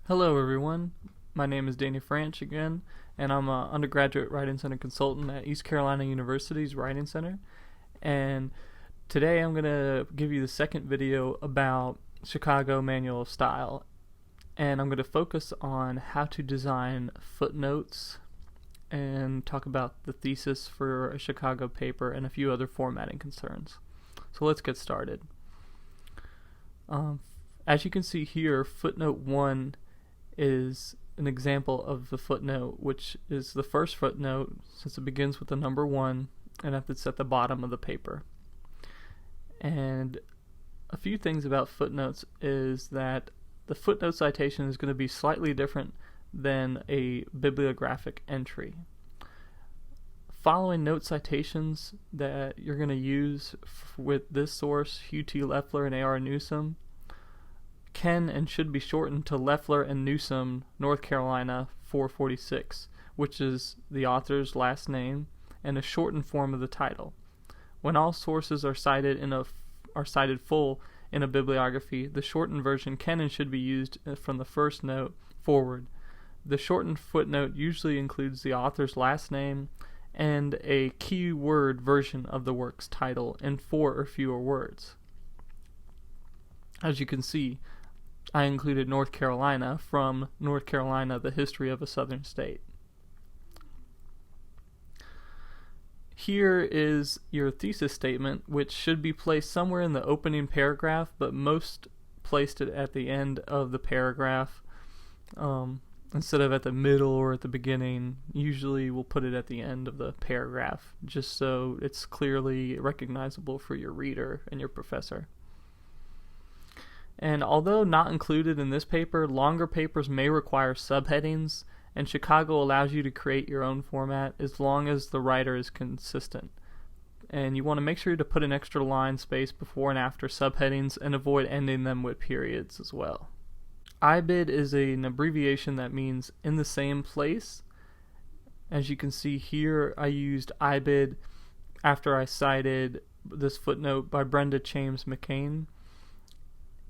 Hello everyone, my name is Danny Franch again, and I'm an undergraduate Writing Center consultant at East Carolina University's Writing Center. And today I'm going to give you the second video about Chicago Manual of Style. And I'm going to focus on how to design footnotes and talk about the thesis for a Chicago paper and a few other formatting concerns. So let's get started. As you can see here, footnote 1 is an example of the footnote, which is the first footnote since it begins with the number 1 and it's at the bottom of the paper. And a few things about footnotes is that the footnote citation is going to be slightly different than a bibliographic entry. Following note citations that you're going to use with this source, Hugh T. Leffler and A.R. Newsom, can and should be shortened to Leffler and Newsom, North Carolina 446, which is the author's last name and a shortened form of the title. When all sources are cited full in a bibliography, the shortened version can and should be used from the first note forward. The shortened footnote usually includes the author's last name and a keyword version of the work's title in 4 or fewer words. As you can see, I included North Carolina from North Carolina, the History of a Southern State. Here is your thesis statement, which should be placed somewhere in the opening paragraph, but most placed it at the end of the paragraph instead of at the middle or at the beginning. Usually we'll put it at the end of the paragraph, just so it's clearly recognizable for your reader and your professor. And although not included in this paper, longer papers may require subheadings, and Chicago allows you to create your own format as long as the writer is consistent. And you want to make sure to put an extra line space before and after subheadings and avoid ending them with periods as well. IBID is an abbreviation that means in the same place. As you can see here, I used IBID after I cited this footnote by Brenda James McCain.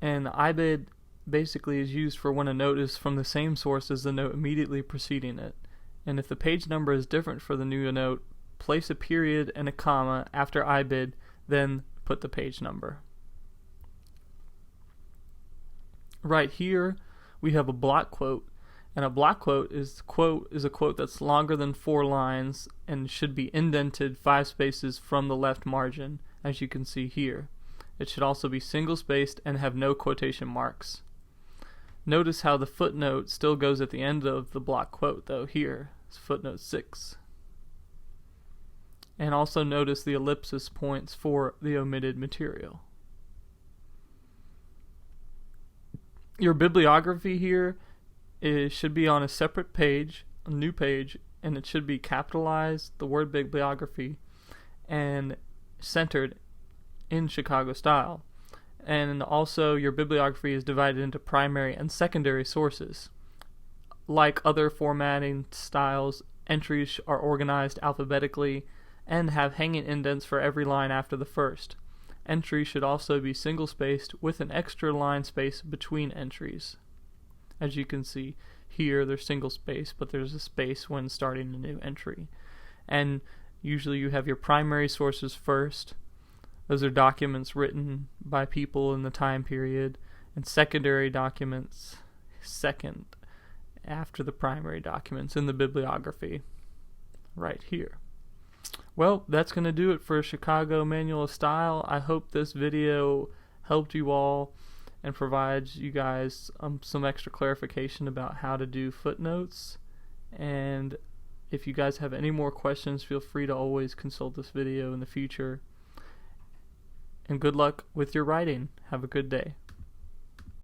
And IBID basically is used for when a note is from the same source as the note immediately preceding it. And if the page number is different for the new note, place a period and a comma after IBID, then put the page number. Right here, we have a block quote. And a block quote is a quote that's longer than 4 lines and should be indented 5 spaces from the left margin, as you can see here. It should also be single-spaced and have no quotation marks. Notice how the footnote still goes at the end of the block quote, though. Here is footnote 6. And also notice the ellipsis points for the omitted material. Your bibliography here should be on a separate page, a new page, and it should be capitalized, the word bibliography, and centered in Chicago style. And also your bibliography is divided into primary and secondary sources. Like other formatting styles, entries are organized alphabetically and have hanging indents for every line after the first. Entries should also be single-spaced with an extra line space between entries. As you can see here, they're single-spaced, but there's a space when starting a new entry. And usually you have your primary sources first. Those are documents written by people in the time period, and secondary documents second after the primary documents in the bibliography, right here. Well, that's going to do it for Chicago Manual of Style. I hope this video helped you all and provides you guys some extra clarification about how to do footnotes. And if you guys have any more questions, feel free to always consult this video in the future. And good luck with your writing. Have a good day.